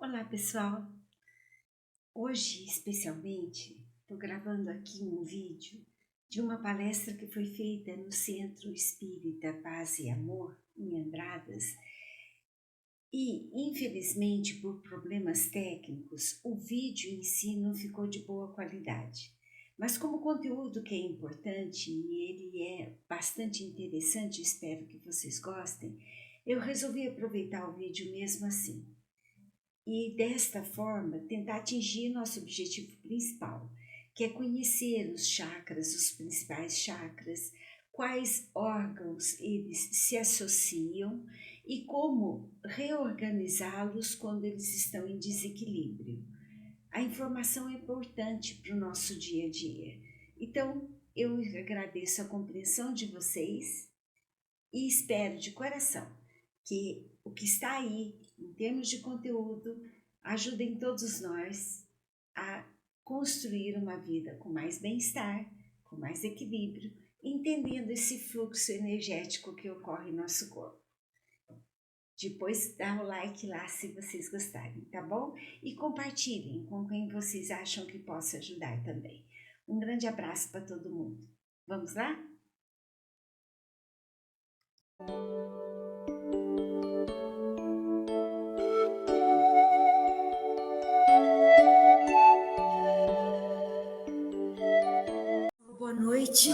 Olá, pessoal. Hoje, especialmente, estou gravando aqui um vídeo de uma palestra que foi feita no Centro Espírita Paz e Amor, em Andradas, e, infelizmente, por problemas técnicos, o vídeo em si não ficou de boa qualidade. Mas como o conteúdo que é importante e ele é bastante interessante, espero que vocês gostem, eu resolvi aproveitar o vídeo mesmo assim. E desta forma tentar atingir nosso objetivo principal, que é conhecer os chakras, os principais chakras, quais órgãos eles se associam e como reorganizá-los quando eles estão em desequilíbrio. A informação é importante para o nosso dia a dia. Então, eu agradeço a compreensão de vocês e espero de coração que o que está aí, em termos de conteúdo, ajudem todos nós a construir uma vida com mais bem-estar, com mais equilíbrio, entendendo esse fluxo energético que ocorre em nosso corpo. Depois dá o like lá se vocês gostarem, tá bom? E compartilhem com quem vocês acham que possa ajudar também. Um grande abraço para todo mundo. Vamos lá? Boa noite.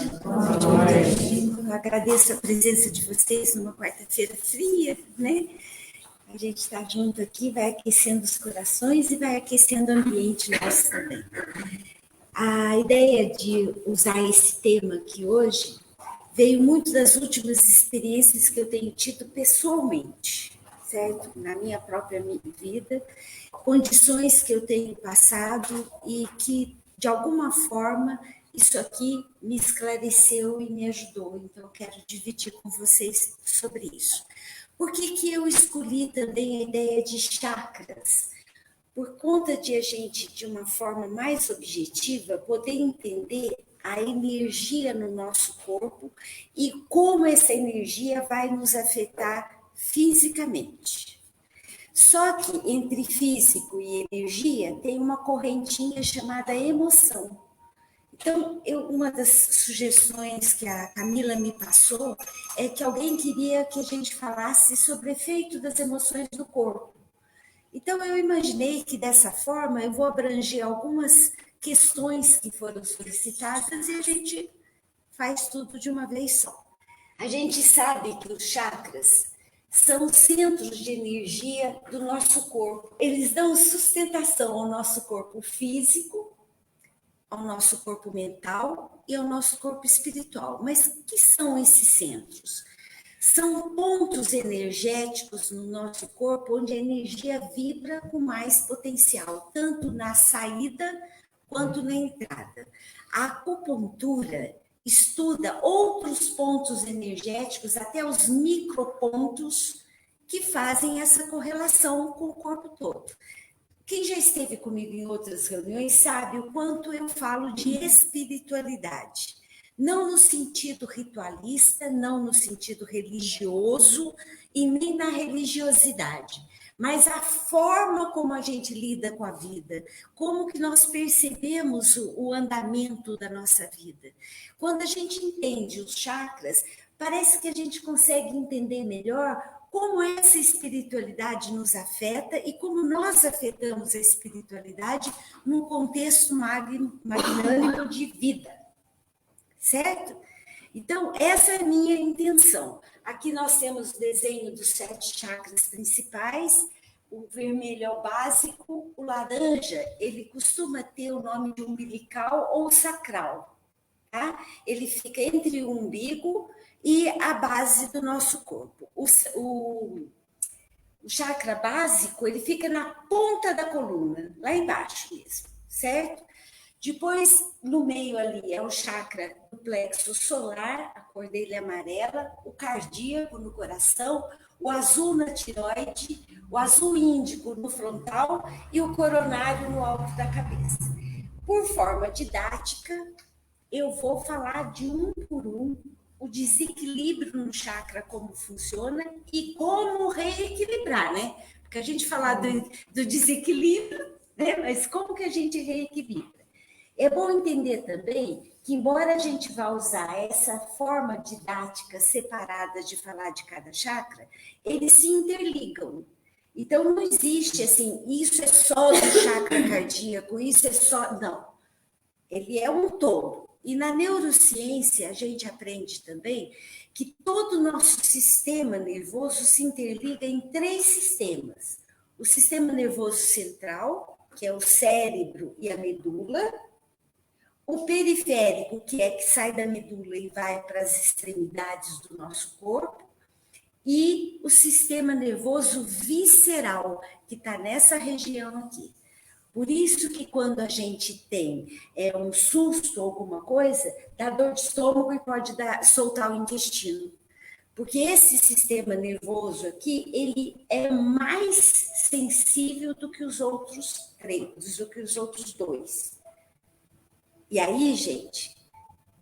Eu agradeço a presença de vocês numa quarta-feira fria, né? A gente está junto aqui, vai aquecendo os corações e vai aquecendo o ambiente nosso também. A ideia de usar esse tema aqui hoje veio muito das últimas experiências que eu tenho tido pessoalmente, certo? Na minha própria vida, condições que eu tenho passado e que, de alguma forma, isso aqui me esclareceu e me ajudou. Então, eu quero dividir com vocês sobre isso. Por que eu escolhi também a ideia de chakras? Por conta de a gente, de uma forma mais objetiva, poder entender a energia no nosso corpo e como essa energia vai nos afetar fisicamente. Só que entre físico e energia tem uma correntinha chamada emoção. Então, uma das sugestões que a Camila me passou é que alguém queria que a gente falasse sobre o efeito das emoções no corpo. Então, eu imaginei que dessa forma eu vou abranger algumas questões que foram solicitadas e a gente faz tudo de uma vez só. A gente sabe que os chakras são centros de energia do nosso corpo. Eles dão sustentação ao nosso corpo físico, ao nosso corpo mental e ao nosso corpo espiritual. Mas o que são esses centros? São pontos energéticos no nosso corpo onde a energia vibra com mais potencial, tanto na saída quanto na entrada. A acupuntura estuda outros pontos energéticos, até os micropontos, que fazem essa correlação com o corpo todo. Quem já esteve comigo em outras reuniões sabe o quanto eu falo de espiritualidade. Não no sentido ritualista, não no sentido religioso e nem na religiosidade, mas a forma como a gente lida com a vida, como que nós percebemos o andamento da nossa vida. Quando a gente entende os chakras, parece que a gente consegue entender melhor como essa espiritualidade nos afeta e como nós afetamos a espiritualidade num contexto magnânimo de vida, certo? Então, essa é a minha intenção. Aqui nós temos o desenho dos 7 chakras principais. O vermelho é o básico, o laranja, ele costuma ter o nome de umbilical ou sacral, tá? Ele fica entre o umbigo e a base do nosso corpo. O chakra básico, ele fica na ponta da coluna, lá embaixo mesmo, certo? Depois, no meio ali, é o chakra do plexo solar, a cor dele é amarela, o cardíaco no coração, o azul na tiroide, o azul índigo no frontal e o coronário no alto da cabeça. Por forma didática, eu vou falar de um por um o desequilíbrio no chakra, como funciona e como reequilibrar, né? Porque a gente fala do desequilíbrio, né? Mas como que a gente reequilibra? É bom entender também que, embora a gente vá usar essa forma didática separada de falar de cada chakra, eles se interligam. Então, não existe assim, isso é só do chakra cardíaco, isso é só. Não. Ele é um todo. E na neurociência, a gente aprende também que todo o nosso sistema nervoso se interliga em 3 sistemas. O sistema nervoso central, que é o cérebro e a medula. O periférico, que é que sai da medula e vai para as extremidades do nosso corpo. E o sistema nervoso visceral, que está nessa região aqui. Por isso que quando a gente tem um susto ou alguma coisa, dá dor de estômago e pode soltar o intestino. Porque esse sistema nervoso aqui, ele é mais sensível do que os outros 3, do que os outros 2. E aí, gente,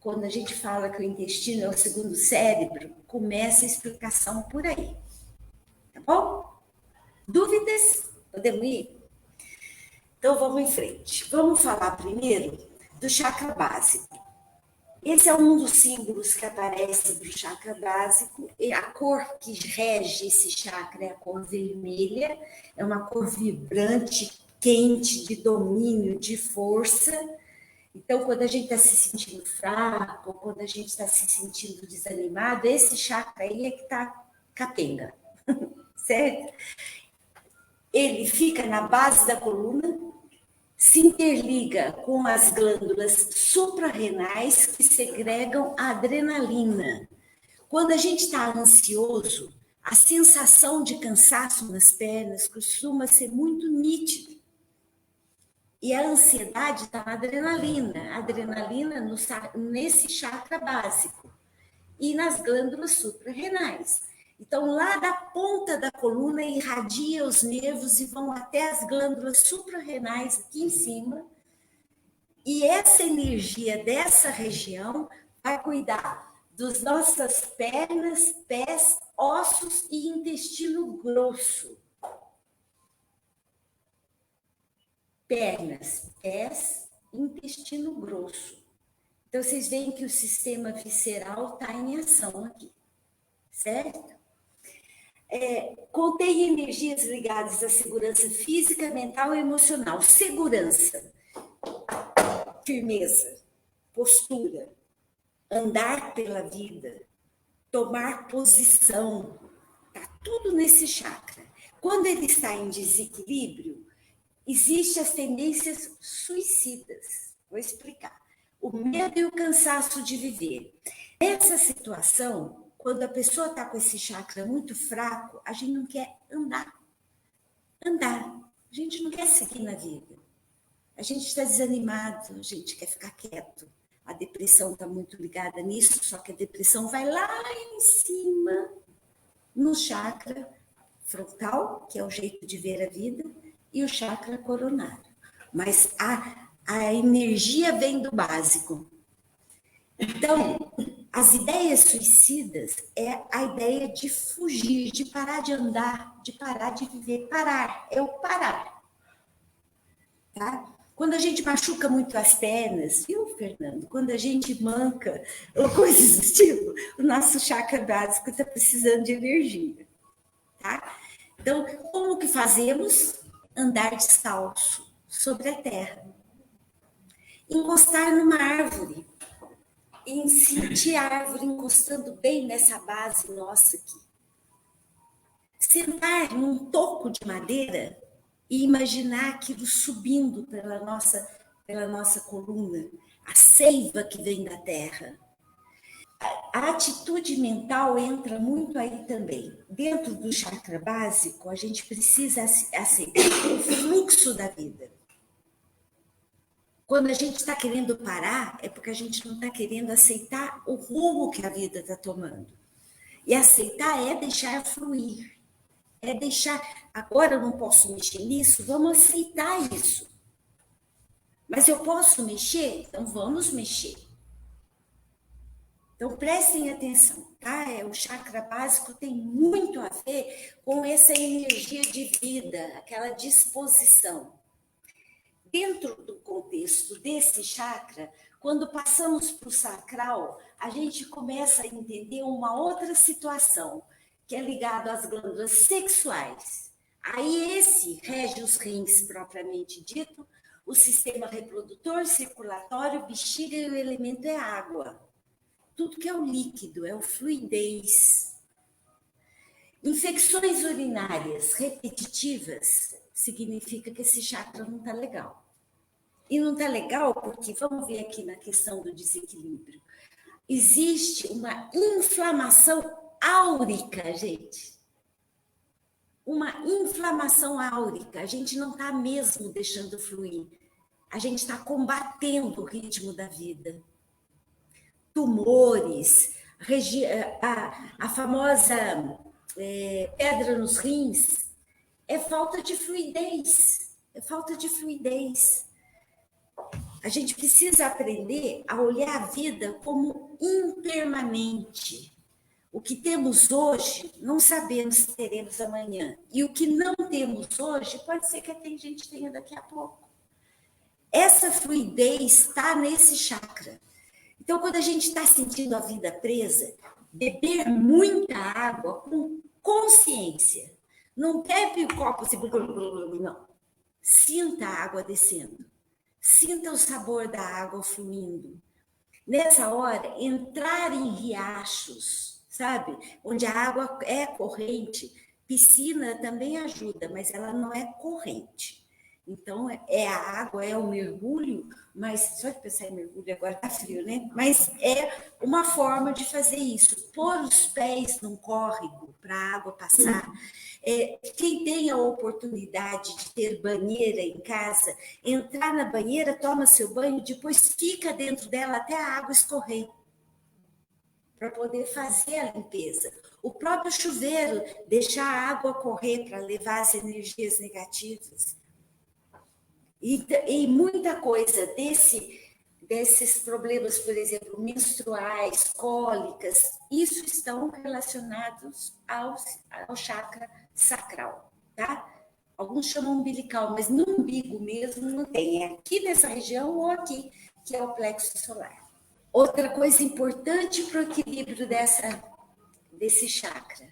quando a gente fala que o intestino é o segundo cérebro, começa a explicação por aí. Tá bom? Dúvidas? Podemos ir? Então, vamos em frente. Vamos falar primeiro do chakra básico. Esse é um dos símbolos que aparece do chakra básico. E a cor que rege esse chakra é a cor vermelha. É uma cor vibrante, quente, de domínio, de força. Então, quando a gente está se sentindo fraco, quando a gente está se sentindo desanimado, esse chakra aí é que está capenga, certo? Ele fica na base da coluna, se interliga com as glândulas suprarrenais que segregam a adrenalina. Quando a gente está ansioso, a sensação de cansaço nas pernas costuma ser muito nítida. E a ansiedade está na adrenalina. A adrenalina nesse chakra básico e nas glândulas suprarrenais. Então, lá da ponta da coluna, irradia os nervos e vão até as glândulas suprarrenais aqui em cima. E essa energia dessa região vai cuidar das nossas pernas, pés, ossos e intestino grosso. Pernas, pés, intestino grosso. Então, vocês veem que o sistema visceral está em ação aqui, certo? Contém energias ligadas à segurança física, mental e emocional. Segurança, firmeza, postura, andar pela vida, tomar posição, está tudo nesse chakra. Quando ele está em desequilíbrio, existem as tendências suicidas. Vou explicar. O medo e o cansaço de viver. Nessa situação, quando a pessoa está com esse chakra muito fraco, a gente não quer andar. A gente não quer seguir na vida. A gente está desanimado, a gente quer ficar quieto. A depressão está muito ligada nisso, só que a depressão vai lá em cima, no chakra frontal, que é o jeito de ver a vida, e o chakra coronário. Mas a energia vem do básico. Então, as ideias suicidas é a ideia de fugir, de parar de andar, de parar de viver. Parar, é o parar. Tá? Quando a gente machuca muito as pernas, viu, Fernando? Quando a gente manca, ou coisas do tipo, o nosso chakra básico está precisando de energia. Tá? Então, como que fazemos? Andar descalço sobre a terra. Encostar numa árvore. E sentir a árvore encostando bem nessa base nossa aqui. Sentar num toco de madeira e imaginar aquilo subindo pela nossa coluna, a seiva que vem da terra. A atitude mental entra muito aí também. Dentro do chakra básico, a gente precisa aceitar o fluxo da vida. Quando a gente está querendo parar, é porque a gente não está querendo aceitar o rumo que a vida está tomando. E aceitar é deixar fluir. É deixar, agora eu não posso mexer nisso, vamos aceitar isso. Mas eu posso mexer? Então vamos mexer. Então, prestem atenção, tá? O chakra básico tem muito a ver com essa energia de vida, aquela disposição. Dentro do contexto desse chakra, quando passamos para o sacral, a gente começa a entender uma outra situação, que é ligado às glândulas sexuais. Aí esse rege os rins propriamente dito, o sistema reprodutor, circulatório, bexiga e o elemento é água. Tudo que é o líquido, é o fluidez. Infecções urinárias repetitivas significa que esse chakra não está legal. E não está legal porque, vamos ver aqui na questão do desequilíbrio, existe uma inflamação áurica, gente. Uma inflamação áurica. A gente não está mesmo deixando fluir. A gente está combatendo o ritmo da vida. Tumores, a famosa pedra nos rins, é falta de fluidez. É falta de fluidez. A gente precisa aprender a olhar a vida como impermanente. O que temos hoje, não sabemos se teremos amanhã. E o que não temos hoje, pode ser que até a gente tenha daqui a pouco. Essa fluidez está nesse chakra. Então, quando a gente está sentindo a vida presa, beber muita água com consciência. Não bebe o copo assim, não. Sinta a água descendo. Sinta o sabor da água fluindo. Nessa hora, entrar em riachos, sabe? Onde a água é corrente. Piscina também ajuda, mas ela não é corrente. Então, é a água, é o mergulho, mas só de pensar em mergulho agora tá frio, né? Mas é uma forma de fazer isso. Pôr os pés num córrego para a água passar. Quem tem a oportunidade de ter banheira em casa, entrar na banheira, toma seu banho, depois fica dentro dela até a água escorrer, para poder fazer a limpeza. O próprio chuveiro, deixar a água correr para levar as energias negativas. E muita coisa desses problemas, por exemplo, menstruais, cólicas, isso estão relacionados ao chakra sacral, tá? Alguns chamam umbilical, mas no umbigo mesmo não tem. É aqui nessa região ou aqui, que é o plexo solar. Outra coisa importante para o equilíbrio desse chakra,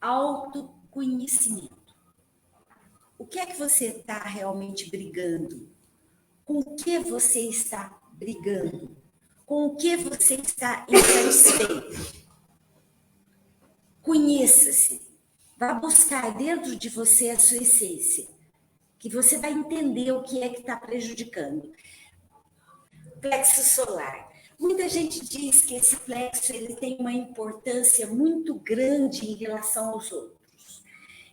autoconhecimento. O que é que você está realmente brigando? Com o que você está brigando? Com o que você está insatisfeito? Conheça-se. Vá buscar dentro de você a sua essência, que você vai entender o que é que está prejudicando. Plexo solar. Muita gente diz que esse plexo ele tem uma importância muito grande em relação aos outros.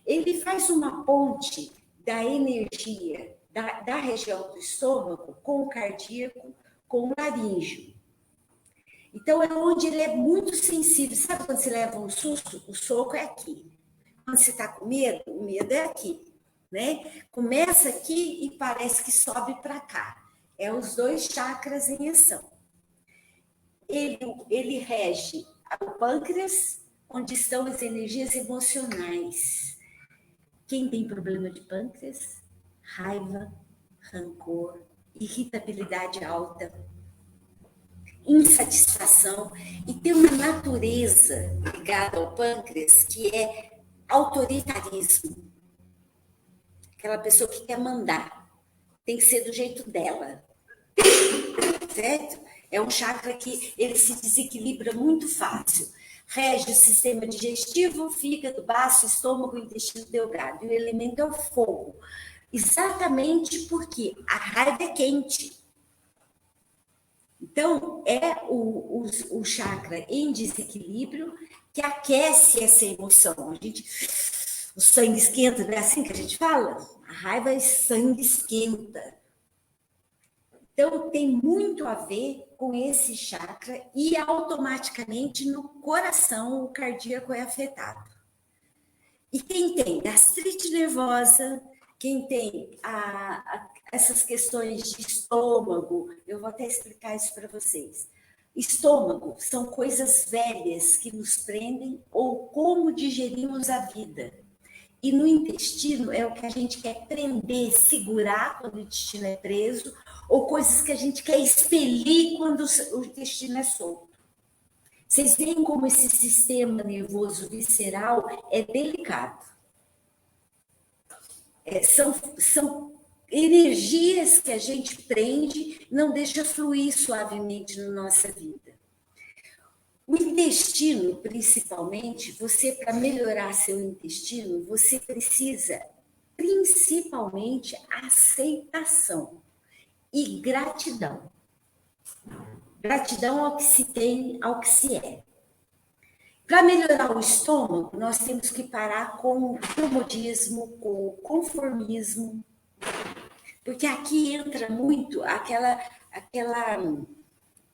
Ele faz uma ponte da energia da região do estômago com o cardíaco, com o laríngeo. Então, é onde ele é muito sensível. Sabe quando você leva um susto? O soco é aqui. Quando você está com medo, o medo é aqui. Né? Começa aqui e parece que sobe para cá. É os dois chakras em ação. Ele rege o pâncreas, onde estão as energias emocionais. Quem tem problema de pâncreas? Raiva, rancor, irritabilidade alta, insatisfação, e tem uma natureza ligada ao pâncreas que é autoritarismo. Aquela pessoa que quer mandar, tem que ser do jeito dela, certo? É um chakra que ele se desequilibra muito fácil. Rege o sistema digestivo, fígado, baço, estômago, intestino delgado. E o elemento é o fogo. Exatamente porque a raiva é quente. Então, é o chakra em desequilíbrio que aquece essa emoção. O sangue esquenta, não é assim que a gente fala? A raiva é sangue esquenta. Então, tem muito a ver com esse chakra e automaticamente no coração o cardíaco é afetado. E quem tem gastrite nervosa, quem tem essas questões de estômago, eu vou até explicar isso para vocês. Estômago são coisas velhas que nos prendem ou como digerimos a vida. E no intestino é o que a gente quer prender, segurar quando o intestino é preso, ou coisas que a gente quer expelir quando o intestino é solto. Vocês veem como esse sistema nervoso visceral é delicado. São energias que a gente prende, não deixa fluir suavemente na nossa vida. O intestino, principalmente, você, para melhorar seu intestino, você precisa, principalmente, aceitação e gratidão. Gratidão ao que se tem, ao que se é. Para melhorar o estômago, nós temos que parar com o comodismo, com o conformismo, porque aqui entra muito aquela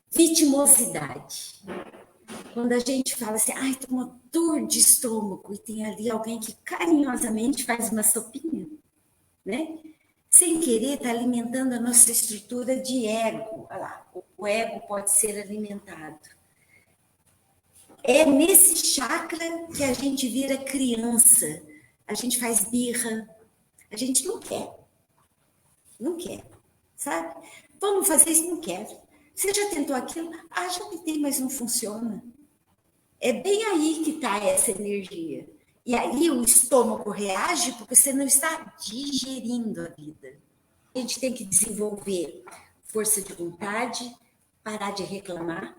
vitimosidade. Quando a gente fala assim, ai, tô com uma dor de estômago, e tem ali alguém que carinhosamente faz uma sopinha, né? Sem querer, está alimentando a nossa estrutura de ego. Olha lá, o ego pode ser alimentado. É nesse chakra que a gente vira criança, a gente faz birra, a gente não quer, sabe? Vamos fazer isso, não quero. Você já tentou aquilo? Ah, já tentei, mas não funciona. É bem aí que está essa energia. E aí o estômago reage porque você não está digerindo a vida. A gente tem que desenvolver força de vontade, parar de reclamar.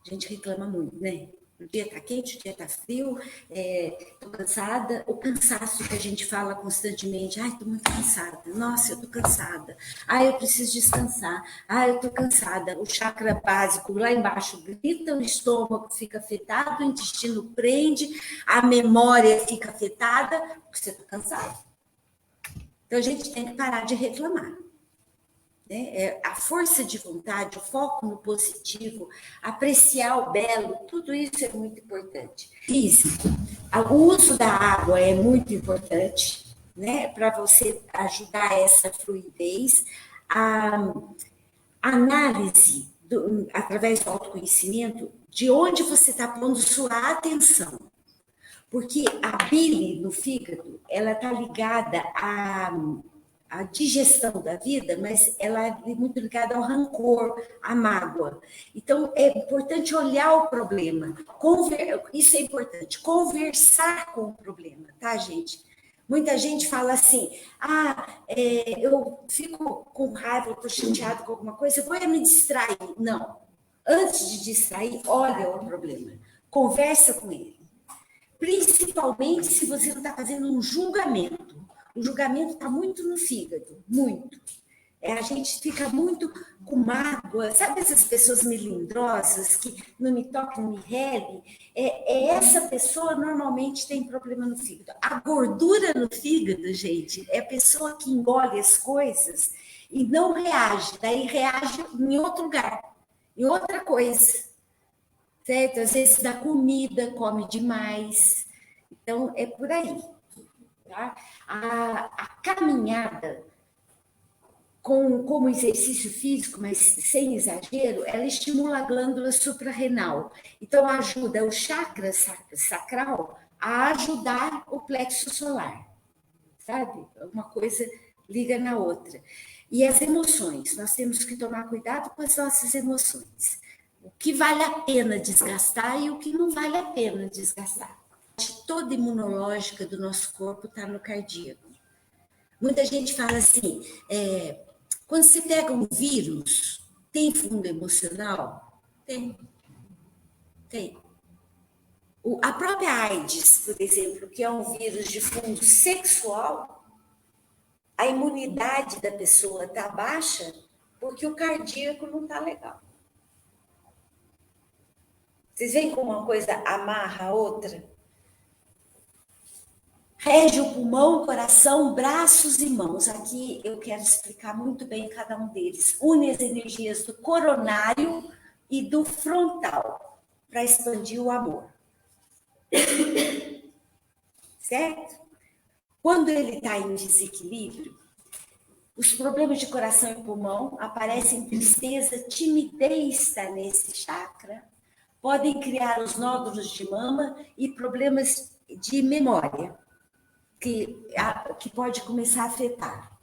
A gente reclama muito, né? O dia está quente, o dia está frio, estou cansada. O cansaço que a gente fala constantemente, ai, estou muito cansada, nossa, eu estou cansada, ai, eu preciso descansar, ai, eu estou cansada. O chakra básico lá embaixo grita, o estômago fica afetado, o intestino prende, a memória fica afetada, porque você está cansado. Então a gente tem que parar de reclamar. A força de vontade, o foco no positivo, apreciar o belo, tudo isso é muito importante. Físico, o uso da água é muito importante, né, para você ajudar essa fluidez. A análise, através do autoconhecimento, de onde você está pondo sua atenção. Porque a bile no fígado, ela está ligada a digestão da vida, mas ela é muito ligada ao rancor, à mágoa. Então, é importante olhar o problema. Isso é importante, conversar com o problema, tá, gente? Muita gente fala assim, eu fico com raiva, eu estou chateado com alguma coisa, eu vou me distrair. Não. Antes de distrair, olha o problema. Conversa com ele. Principalmente se você não está fazendo um julgamento. O julgamento está muito no fígado, muito. A gente fica muito com mágoa, sabe essas pessoas melindrosas que não me tocam, não me relem? Essa pessoa normalmente tem problema no fígado. A gordura no fígado, gente, é a pessoa que engole as coisas e não reage, daí reage em outro lugar, em outra coisa. Certo? Às vezes dá comida, come demais. Então, é por aí. Tá? A caminhada como exercício físico, mas sem exagero, ela estimula a glândula suprarrenal. Então, ajuda o chakra sacral a ajudar o plexo solar. Sabe? Uma coisa liga na outra. E as emoções, nós temos que tomar cuidado com as nossas emoções. O que vale a pena desgastar e o que não vale a pena desgastar. Toda imunológica do nosso corpo está no cardíaco. Muita gente fala assim, quando você pega um vírus, tem fundo emocional? Tem. A própria AIDS, por exemplo, que é um vírus de fundo sexual, a imunidade da pessoa está baixa porque o cardíaco não está legal. Vocês veem como uma coisa amarra a outra? Rege o pulmão, coração, braços e mãos. Aqui eu quero explicar muito bem cada um deles. Une as energias do coronário e do frontal para expandir o amor. Certo? Quando ele está em desequilíbrio, Os problemas de coração e pulmão aparecem tristeza, timidez está nesse chakra, podem criar os nódulos de mama e problemas de memória, que pode começar a afetar.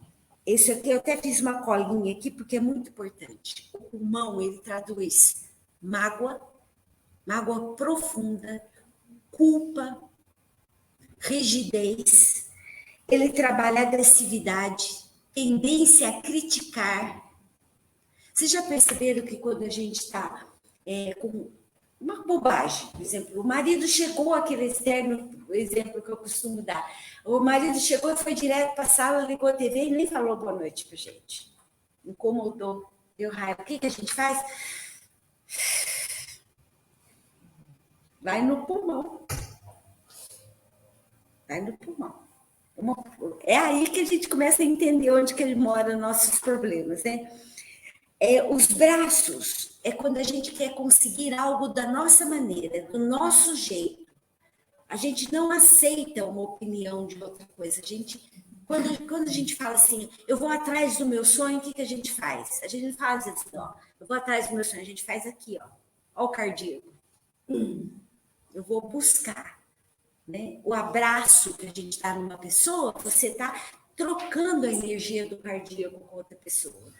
Esse aqui eu até fiz uma colinha aqui, porque é muito importante. O pulmão, ele traduz mágoa profunda, culpa, rigidez. Ele trabalha agressividade, tendência a criticar. Vocês já perceberam que quando a gente está com uma bobagem, por exemplo, o marido chegou, aquele externo exemplo que eu costumo dar, o marido chegou e foi direto para a sala, ligou a TV e nem falou boa noite para a gente. Incomodou, deu raiva. O que a gente faz? Vai no pulmão. Vai no pulmão. É aí que a gente começa a entender onde que ele mora nossos problemas, né? Os braços é quando a gente quer conseguir algo da nossa maneira, do nosso jeito. A gente não aceita uma opinião de outra coisa. Quando a gente fala assim, eu vou atrás do meu sonho, o que a gente faz? A gente não faz assim, ó, eu vou atrás do meu sonho, a gente faz aqui, ó o cardíaco. Eu vou buscar. Né? O abraço que a gente dá numa pessoa, você está trocando a energia do cardíaco com outra pessoa.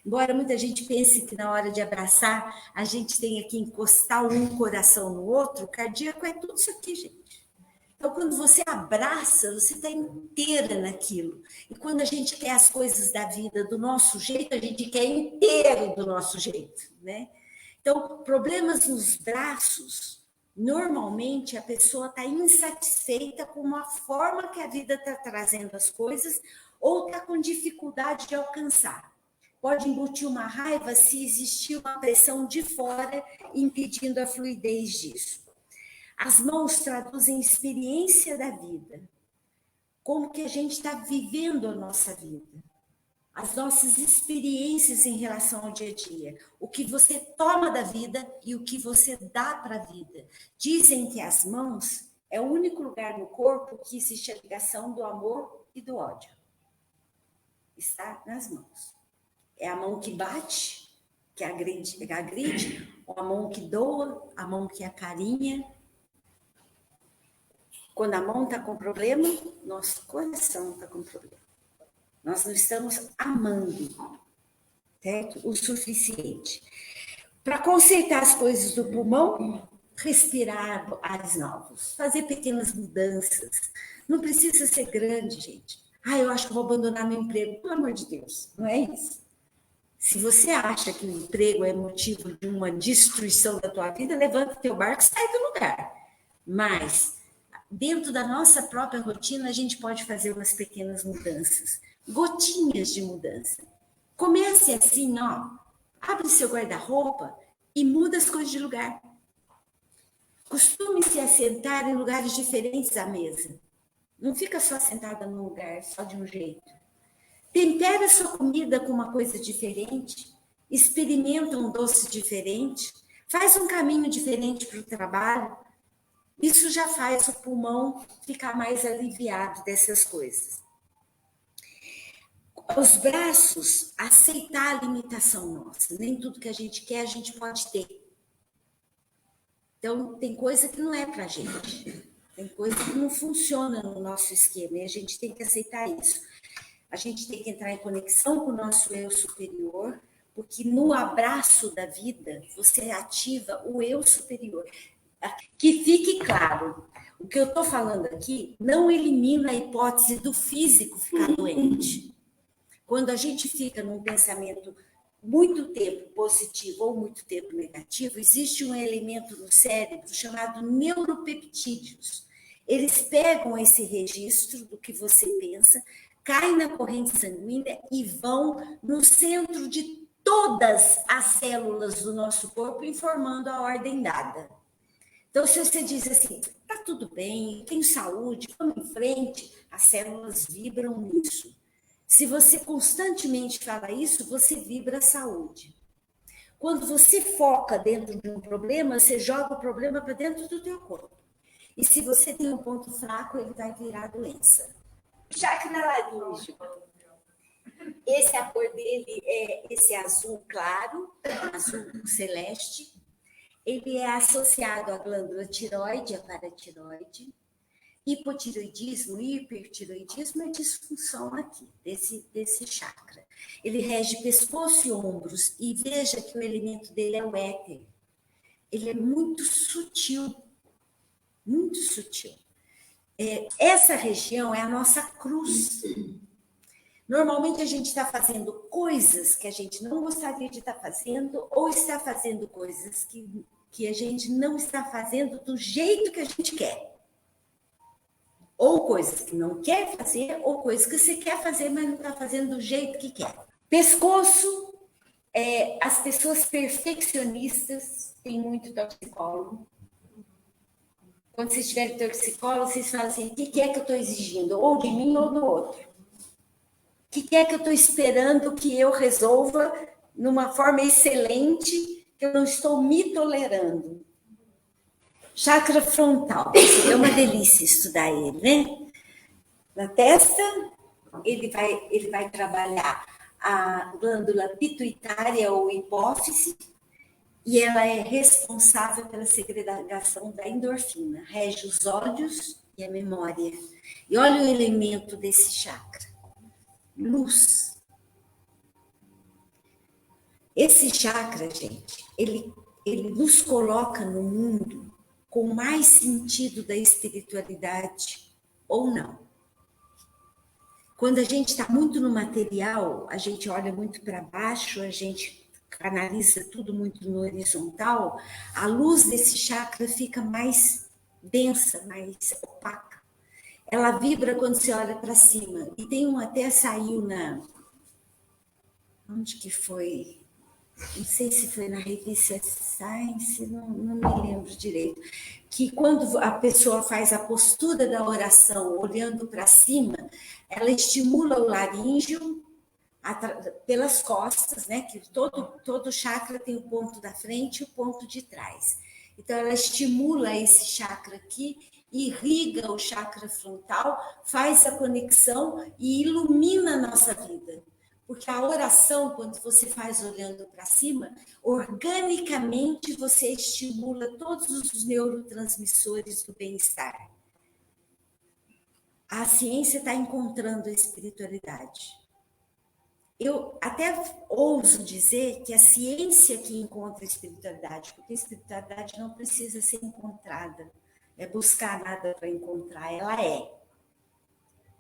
Embora muita gente pense que na hora de abraçar, a gente tenha que encostar um coração no outro, o cardíaco é tudo isso aqui, gente. Então, quando você abraça, você está inteira naquilo. E quando a gente quer as coisas da vida do nosso jeito, a gente quer inteiro do nosso jeito, né? Então, problemas nos braços, normalmente a pessoa está insatisfeita com a forma que a vida está trazendo as coisas ou está com dificuldade de alcançar. Pode embutir uma raiva se existir uma pressão de fora impedindo a fluidez disso. As mãos traduzem experiência da vida, como que a gente está vivendo a nossa vida, as nossas experiências em relação ao dia a dia, o que você toma da vida e o que você dá para a vida. Dizem que as mãos é o único lugar no corpo que existe a ligação do amor e do ódio. Está nas mãos. É a mão que bate, que agride, ou a mão que doa, a mão que acarinha. Quando a mão está com problema, nosso coração está com problema. Nós não estamos amando, certo? O suficiente. Para consertar as coisas do pulmão, respirar ares novos, fazer pequenas mudanças. Não precisa ser grande, gente. Eu acho que vou abandonar meu emprego. Pelo amor de Deus, não é isso. Se você acha que o emprego é motivo de uma destruição da tua vida, levanta teu barco e sai do lugar. Mas, dentro da nossa própria rotina, a gente pode fazer umas pequenas mudanças. Gotinhas de mudança. Comece assim, ó. Abre seu guarda-roupa e muda as coisas de lugar. Costume-se a sentar em lugares diferentes à mesa. Não fica só sentada num lugar, só de um jeito. Tempera sua comida com uma coisa diferente. Experimenta um doce diferente. Faz um caminho diferente para o trabalho. Isso já faz o pulmão ficar mais aliviado dessas coisas. Os braços, aceitar a limitação nossa. Nem tudo que a gente quer, a gente pode ter. Então, tem coisa que não é para a gente. Tem coisa que não funciona no nosso esquema. E a gente tem que aceitar isso. A gente tem que entrar em conexão com o nosso eu superior, porque no abraço da vida, você ativa o eu superior. Que fique claro, o que eu estou falando aqui não elimina a hipótese do físico ficar doente. Quando a gente fica num pensamento muito tempo positivo ou muito tempo negativo, existe um elemento no cérebro chamado neuropeptídeos. Eles pegam esse registro do que você pensa, caem na corrente sanguínea e vão no centro de todas as células do nosso corpo, informando a ordem dada. Então, se você diz assim, tá tudo bem, tenho saúde, vamos em frente, as células vibram nisso. Se você constantemente fala isso, você vibra a saúde. Quando você foca dentro de um problema, você joga o problema para dentro do teu corpo. E se você tem um ponto fraco, ele vai virar doença. Chakra laríngeo. a cor dele é esse azul claro, azul celeste. Ele é associado à glândula tireoide, à paratireoide. Hipotireoidismo e hipertireoidismo é disfunção aqui, desse chakra. Ele rege pescoço e ombros, e veja que o elemento dele é o éter. Ele é muito sutil, muito sutil. Essa região é a nossa cruz. Normalmente a gente está fazendo coisas que a gente não gostaria de estar fazendo, ou está fazendo coisas que a gente não está fazendo do jeito que a gente quer. Ou coisas que não quer fazer, ou coisas que você quer fazer, mas não está fazendo do jeito que quer. Pescoço, as pessoas perfeccionistas têm muito toxicólogo. Quando vocês tiverem toxicólogo, vocês falam assim, o que é que eu estou exigindo? Ou de mim ou do outro. O que é que eu estou esperando que eu resolva numa forma excelente, que eu não estou me tolerando? Chakra frontal, é uma delícia estudar ele, né? Na testa, ele vai trabalhar a glândula pituitária ou hipófise, e ela é responsável pela segregação da endorfina, rege os olhos e a memória. E olha o elemento desse chakra, luz. Esse chakra, gente, ele nos coloca no mundo com mais sentido da espiritualidade ou não. Quando a gente está muito no material, a gente olha muito para baixo, a gente canaliza tudo muito no horizontal, a luz desse chakra fica mais densa, mais opaca. Ela vibra quando você olha para cima. E tem um até saiu onde que foi? Não sei se foi na revista Science, não me lembro direito, que quando a pessoa faz a postura da oração olhando para cima, ela estimula o laríngeo pelas costas, né? Que todo chakra tem o ponto da frente e o ponto de trás. Então, ela estimula esse chakra aqui, irriga o chakra frontal, faz a conexão e ilumina a nossa vida. Porque a oração, quando você faz olhando para cima, organicamente você estimula todos os neurotransmissores do bem-estar. A ciência está encontrando a espiritualidade. Eu até ouso dizer que a ciência que encontra a espiritualidade, porque a espiritualidade não precisa ser encontrada, é buscar nada para encontrar, ela é.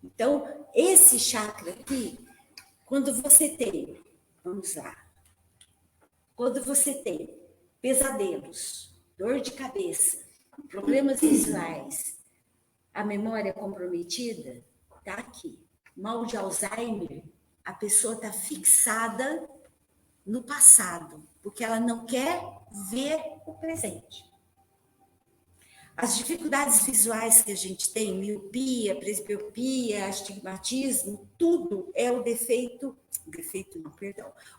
Então, esse chakra aqui, quando você tem, vamos lá, quando você tem pesadelos, dor de cabeça, problemas visuais, a memória comprometida, está aqui. Mal de Alzheimer, a pessoa está fixada no passado, porque ela não quer ver o presente. As dificuldades visuais que a gente tem, miopia, presbiopia, astigmatismo, tudo é o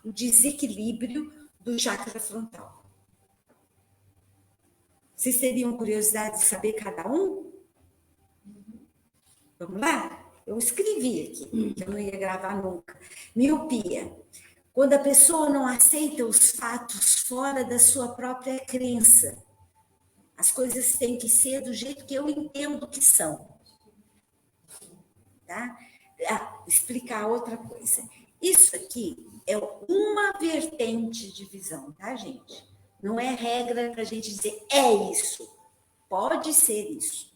o desequilíbrio do chakra frontal. Vocês teriam curiosidade de saber cada um? Vamos lá? Eu escrevi aqui, que eu não ia gravar nunca. Miopia. Quando a pessoa não aceita os fatos fora da sua própria crença. As coisas têm que ser do jeito que eu entendo que são. Tá? Explicar outra coisa. Isso aqui é uma vertente de visão, tá, gente? Não é regra para a gente dizer é isso. Pode ser isso.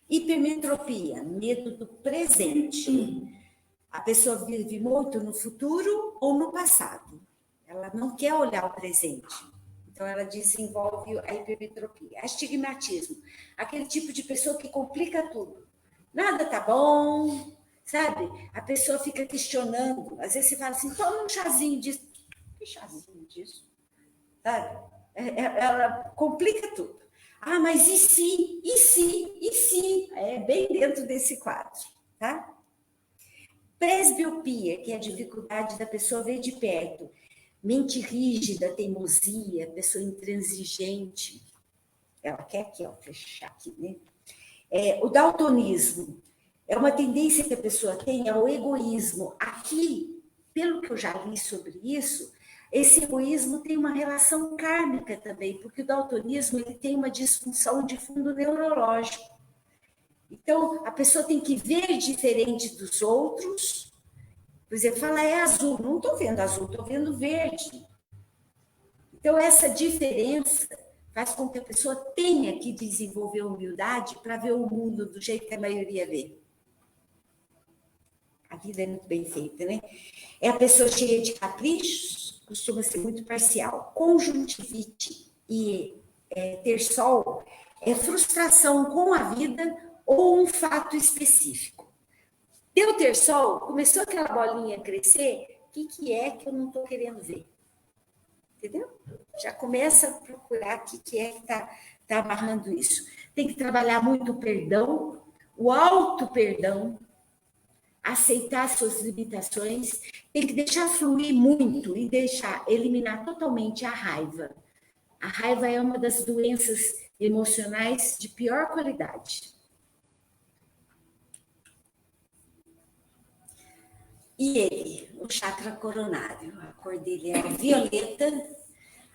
Hipermetropia, medo do presente. A pessoa vive muito no futuro ou no passado. Ela não quer olhar o presente. Então, ela desenvolve a hipermetropia. Astigmatismo, aquele tipo de pessoa que complica tudo. Nada tá bom, sabe? A pessoa fica questionando. Às vezes você fala assim, toma um chazinho disso. Que chazinho disso? Sabe? Ela complica tudo. Ah, mas e se? E se? E se? É bem dentro desse quadro, tá? Presbiopia, que é a dificuldade da pessoa ver de perto. Mente rígida, teimosia, pessoa intransigente. Ela quer aqui, ó, fechar aqui, né? O daltonismo é uma tendência que a pessoa tem ao egoísmo. Aqui pelo que eu já li sobre isso, esse egoísmo tem uma relação kármica também, porque o daltonismo ele tem uma disfunção de fundo neurológico. Então, a pessoa tem que ver diferente dos outros. Por exemplo, fala, é azul. Não estou vendo azul, estou vendo verde. Então, essa diferença faz com que a pessoa tenha que desenvolver humildade para ver o mundo do jeito que a maioria vê. A vida é muito bem feita, né? É a pessoa cheia de caprichos, costuma ser muito parcial. Conjuntivite e ter sol é frustração com a vida ou um fato específico. Deu ter sol, começou aquela bolinha a crescer, o que é que eu não estou querendo ver? Entendeu? Já começa a procurar o que é que está amarrando isso. Tem que trabalhar muito o perdão, o auto-perdão, aceitar suas limitações, tem que deixar fluir muito e eliminar totalmente a raiva. A raiva é uma das doenças emocionais de pior qualidade. E ele, o chakra coronário, a cor dele é violeta,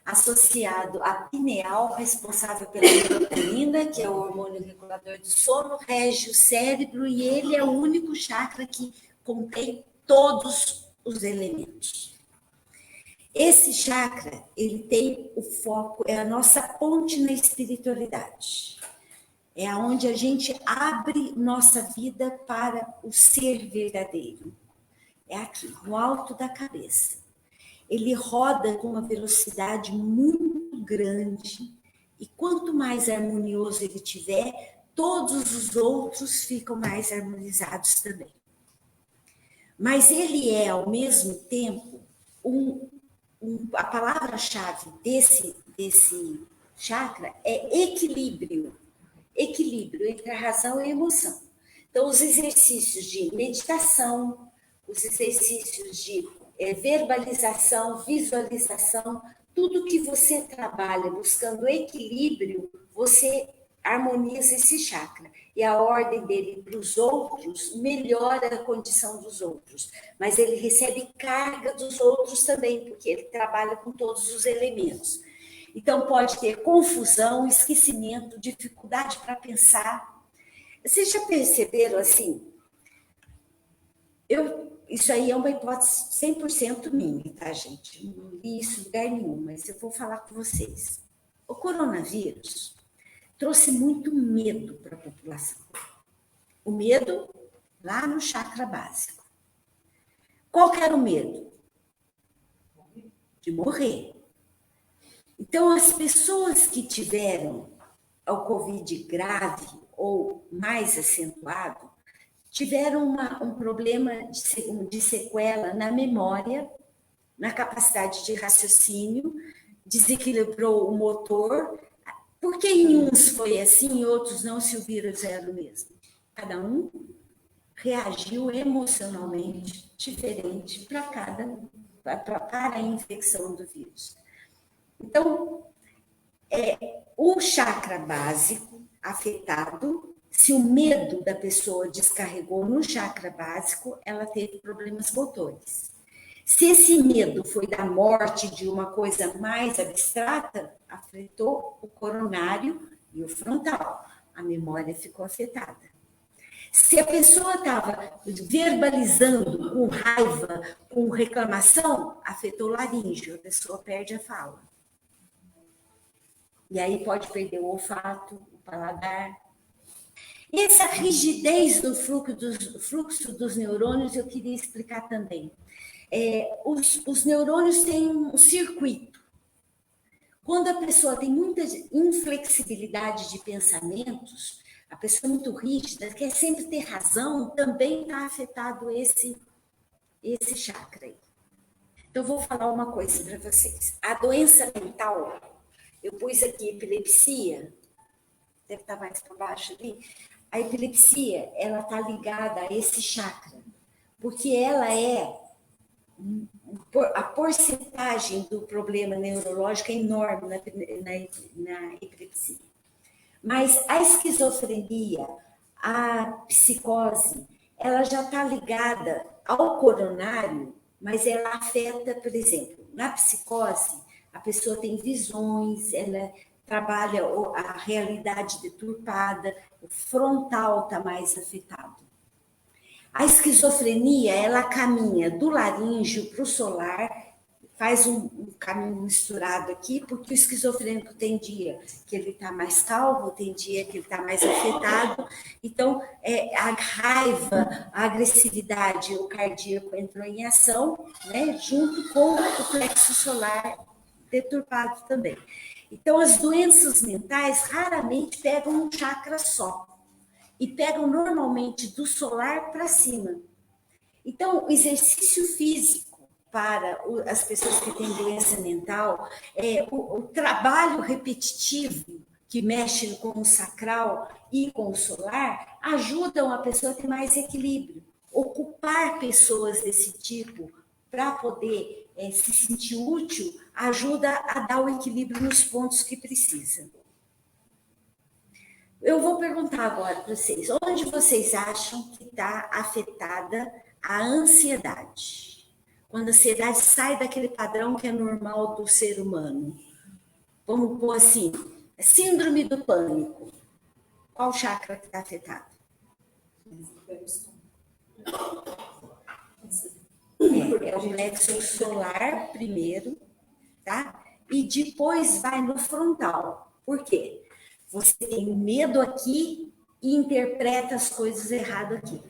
associado à pineal, responsável pela melatonina, que é o hormônio regulador do sono, rege o cérebro, e ele é o único chakra que contém todos os elementos. Esse chakra, ele tem o foco, é a nossa ponte na espiritualidade. É aonde a gente abre nossa vida para o ser verdadeiro. É aqui, no alto da cabeça. Ele roda com uma velocidade muito grande e quanto mais harmonioso ele tiver, todos os outros ficam mais harmonizados também. Mas ele é, ao mesmo tempo, a palavra-chave desse chakra é equilíbrio. Equilíbrio entre a razão e a emoção. Então, os exercícios de meditação, os exercícios de verbalização, visualização, tudo que você trabalha buscando equilíbrio, você harmoniza esse chakra. E a ordem dele para os outros melhora a condição dos outros. Mas ele recebe carga dos outros também, porque ele trabalha com todos os elementos. Então, pode ter confusão, esquecimento, dificuldade para pensar. Vocês já perceberam assim? Isso aí é uma hipótese 100% minha, tá, gente? Eu não li isso em lugar nenhum, mas eu vou falar com vocês. O coronavírus trouxe muito medo para a população. O medo lá no chakra básico. Qual que era o medo? De morrer. Então, as pessoas que tiveram o Covid grave ou mais acentuado, tiveram um problema de sequela na memória, na capacidade de raciocínio, desequilibrou o motor. Por que em uns foi assim e outros não, se o vírus era o mesmo? Cada um reagiu emocionalmente diferente para a infecção do vírus. Então, o chakra básico afetado, se o medo da pessoa descarregou no chakra básico, ela teve problemas motores. Se esse medo foi da morte, de uma coisa mais abstrata, afetou o coronário e o frontal. A memória ficou afetada. Se a pessoa estava verbalizando com raiva, com reclamação, afetou o laríngeo, a pessoa perde a fala. E aí pode perder o olfato, o paladar. E essa rigidez do fluxo dos neurônios eu queria explicar também. Os neurônios têm um circuito. Quando a pessoa tem muita inflexibilidade de pensamentos, a pessoa muito rígida, quer sempre ter razão, também está afetado esse chakra aí. Então, eu vou falar uma coisa para vocês. A doença mental, eu pus aqui epilepsia, deve estar mais para baixo ali. A epilepsia, ela está ligada a esse chakra, porque ela a porcentagem do problema neurológico é enorme na epilepsia. Mas a esquizofrenia, a psicose, ela já está ligada ao coronário mas ela afeta, por exemplo, na psicose, a pessoa tem visões, ela trabalha a realidade deturpada, o frontal está mais afetado. A esquizofrenia, ela caminha do laríngeo para o solar, faz um caminho misturado aqui, porque o esquizofrênico tem dia que ele está mais calmo, tem dia que ele está mais afetado. Então, a raiva, a agressividade, o cardíaco entrou em ação, né, junto com o plexo solar deturpado também. Então, as doenças mentais raramente pegam um chakra só, e pegam normalmente do solar para cima. Então, o exercício físico para as pessoas que têm doença mental, o trabalho repetitivo que mexe com o sacral e com o solar, ajudam a pessoa a ter mais equilíbrio. Ocupar pessoas desse tipo para poder se sentir útil ajuda a dar o equilíbrio nos pontos que precisa. Eu vou perguntar agora para vocês, onde vocês acham que está afetada a ansiedade? Quando a ansiedade sai daquele padrão que é normal do ser humano. Vamos pôr assim, síndrome do pânico. Qual chakra que está afetado? É o plexo solar primeiro, tá? E depois vai no frontal. Por quê? Você tem medo aqui e interpreta as coisas errado aqui.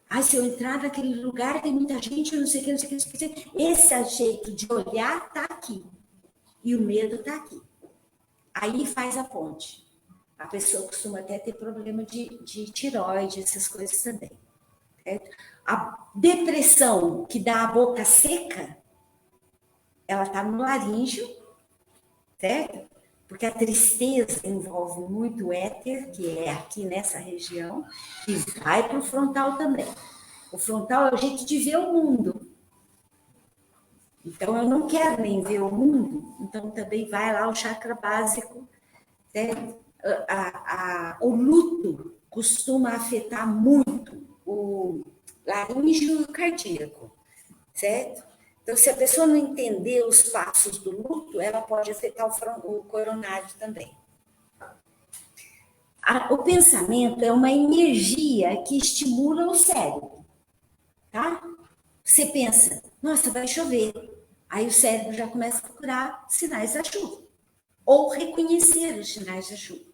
Ah, se eu entrar naquele lugar, tem muita gente, eu não sei o que, não sei o que, não sei o que. Esse jeito de olhar está aqui. E o medo está aqui. Aí faz a ponte. A pessoa costuma até ter problema de tireoide, essas coisas também. Certo? A depressão que dá a boca seca, ela está no laríngeo, certo? Porque a tristeza envolve muito o éter, que é aqui nessa região, e vai para o frontal também. O frontal é o jeito de ver o mundo. Então, eu não quero nem ver o mundo, então também vai lá o chakra básico, certo? O luto costuma afetar muito o laríngeo e o cardíaco, certo? Então, se a pessoa não entender os passos do luto, ela pode afetar o coronário também. O pensamento é uma energia que estimula o cérebro, tá? Você pensa, nossa, vai chover. Aí o cérebro já começa a procurar sinais da chuva, ou reconhecer os sinais da chuva.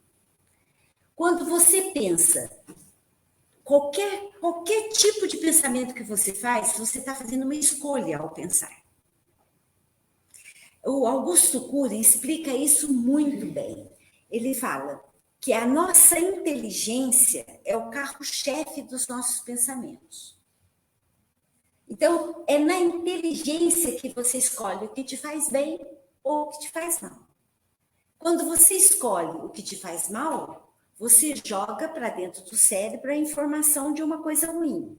Quando você pensa, qualquer tipo de pensamento que você faz, você está fazendo uma escolha ao pensar. O Augusto Cury explica isso muito bem. Ele fala que a nossa inteligência é o carro-chefe dos nossos pensamentos. Então, é na inteligência que você escolhe o que te faz bem ou o que te faz mal. Quando você escolhe o que te faz mal, você joga para dentro do cérebro a informação de uma coisa ruim.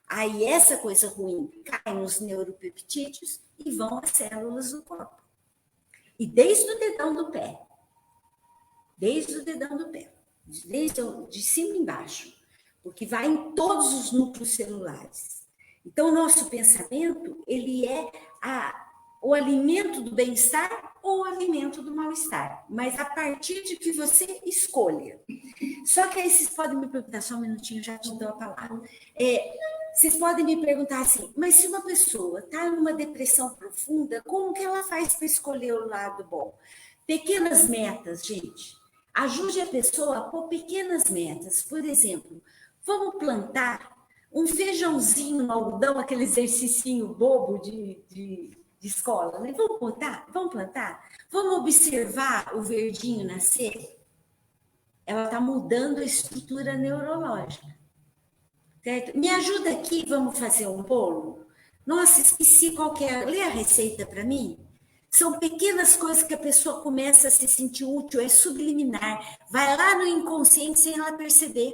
Aí essa coisa ruim cai nos neuropeptídeos e vão às células do corpo. E desde o dedão do pé, desde de cima embaixo, porque vai em todos os núcleos celulares. Então, o nosso pensamento, ele é o alimento do bem-estar ou o alimento do mal-estar, mas a partir de que você escolha. Só que aí vocês podem me perguntar, só um minutinho, já te dou a palavra. Vocês podem me perguntar assim, mas se uma pessoa está numa depressão profunda, como que ela faz para escolher o lado bom? Pequenas metas, gente. Ajude a pessoa a pôr pequenas metas. Por exemplo, vamos plantar um feijãozinho no algodão, aquele exercício bobo de escola, né? Vamos plantar? Vamos observar o verdinho nascer? Ela está mudando a estrutura neurológica. Certo? Me ajuda aqui, vamos fazer um bolo? Nossa, esqueci qual que é. Lê a receita para mim. São pequenas coisas que a pessoa começa a se sentir útil, é subliminar. Vai lá no inconsciente sem ela perceber.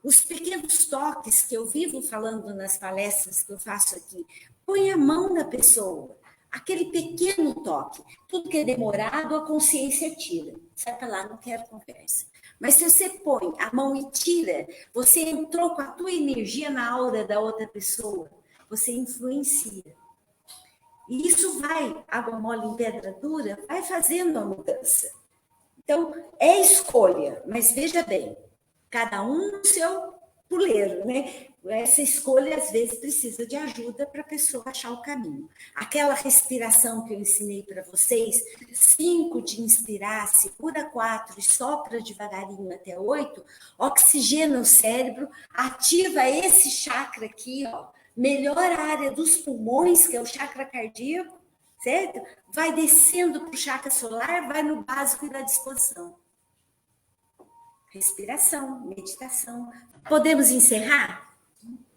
Os pequenos toques que eu vivo falando nas palestras que eu faço aqui, põe a mão na pessoa. Aquele pequeno toque. Tudo que é demorado, a consciência tira. Sai para lá, não quero conversa. Mas se você põe a mão e tira, você entrou com a tua energia na aura da outra pessoa. você influencia. E isso vai, água mole em pedra dura, vai fazendo a mudança. Então, é escolha, mas veja bem, cada um no seu puleiro, né? Essa escolha, às vezes, precisa de ajuda para a pessoa achar o caminho. Aquela respiração que eu ensinei para vocês, 5 de inspirar, segura 4 e sopra devagarinho até 8, oxigena o cérebro, ativa esse chakra aqui, ó, melhora a área dos pulmões, que é o chakra cardíaco, certo? Vai descendo para o chakra solar, vai no básico e na disposição. Respiração, meditação. Podemos encerrar?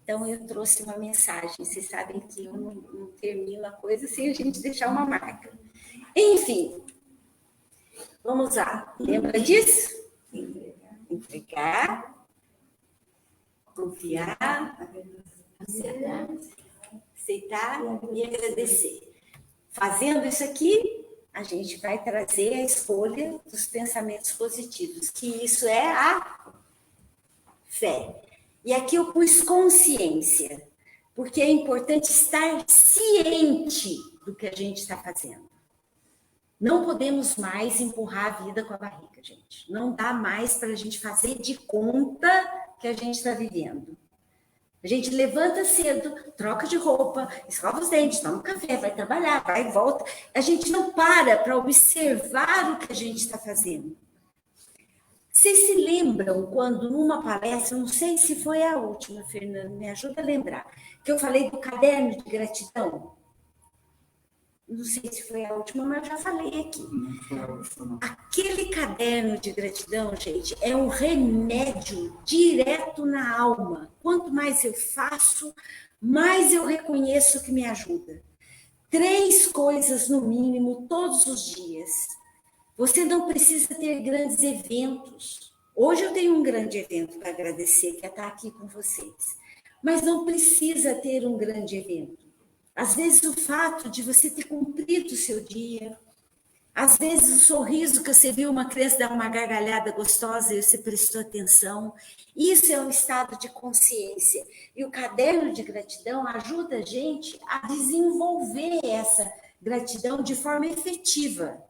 Então, eu trouxe uma mensagem. Vocês sabem que eu não termino a coisa sem a gente deixar uma marca. Enfim, vamos lá. Lembra disso? Entregar, confiar, aceitar e agradecer. Fazendo isso aqui, a gente vai trazer a escolha dos pensamentos positivos, que isso é a fé. E aqui eu pus consciência, porque é importante estar ciente do que a gente está fazendo. Não podemos mais empurrar a vida com a barriga, gente. Não dá mais para a gente fazer de conta que a gente está vivendo. A gente levanta cedo, troca de roupa, escova os dentes, toma um café, vai trabalhar, vai e volta. A gente não para observar o que a gente está fazendo. Vocês se lembram quando numa palestra, não sei se foi a última, Fernando, me ajuda a lembrar, que eu falei do caderno de gratidão? Não sei se foi a última, mas eu já falei aqui. Aquele caderno de gratidão, gente, é um remédio direto na alma. Quanto mais eu faço, mais eu reconheço que me ajuda. 3 coisas, no mínimo, todos os dias. Você não precisa ter grandes eventos. Hoje eu tenho um grande evento para agradecer, que é estar aqui com vocês. Mas não precisa ter um grande evento. Às vezes o fato de você ter cumprido o seu dia, às vezes o sorriso que você viu uma criança dar uma gargalhada gostosa e você prestou atenção, isso é um estado de consciência. E o caderno de gratidão ajuda a gente a desenvolver essa gratidão de forma efetiva.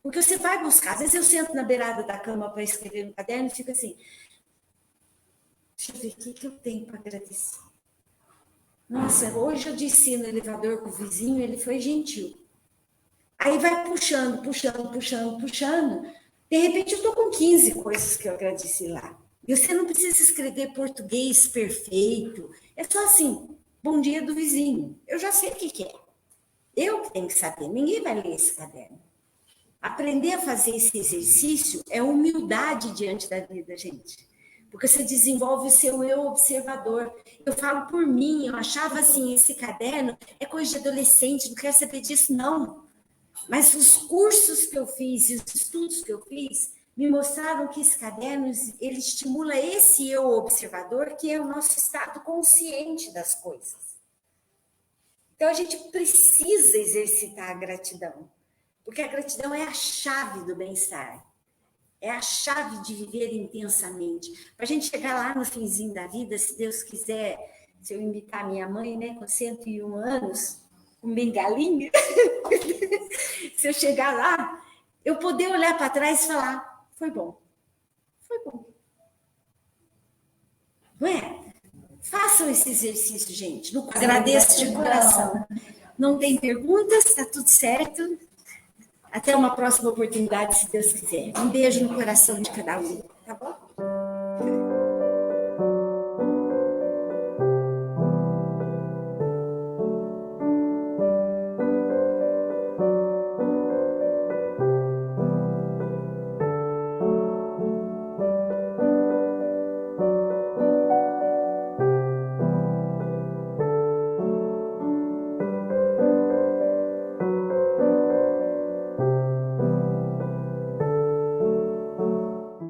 Porque você vai buscar, às vezes eu sento na beirada da cama para escrever no caderno e fico assim, deixa eu ver o que eu tenho para agradecer. Nossa, hoje eu desci no elevador com o vizinho, ele foi gentil. Aí vai puxando. De repente eu estou com 15 coisas que eu agradeci lá. E você não precisa escrever português perfeito. É só assim, bom dia do vizinho. Eu já sei o que é. Eu que tenho que saber, ninguém vai ler esse caderno. Aprender a fazer esse exercício é humildade diante da vida, gente. Porque você desenvolve o seu eu observador. Eu falo por mim, eu achava assim, esse caderno é coisa de adolescente, não quero saber disso, não. Mas os cursos que eu fiz e os estudos que eu fiz me mostraram que esse caderno, ele estimula esse eu observador, que é o nosso estado consciente das coisas. Então, a gente precisa exercitar a gratidão. Porque a gratidão é a chave do bem-estar. É a chave de viver intensamente. Para a gente chegar lá no finzinho da vida, se Deus quiser, se eu imitar minha mãe, né, com 101 anos, com bengalinha, se eu chegar lá, eu poder olhar para trás e falar, foi bom. Foi bom. Não é? Façam esse exercício, gente. Agradeço de coração. Não tem perguntas? Está tudo certo? Até uma próxima oportunidade, se Deus quiser. Um beijo no coração de cada um, tá bom?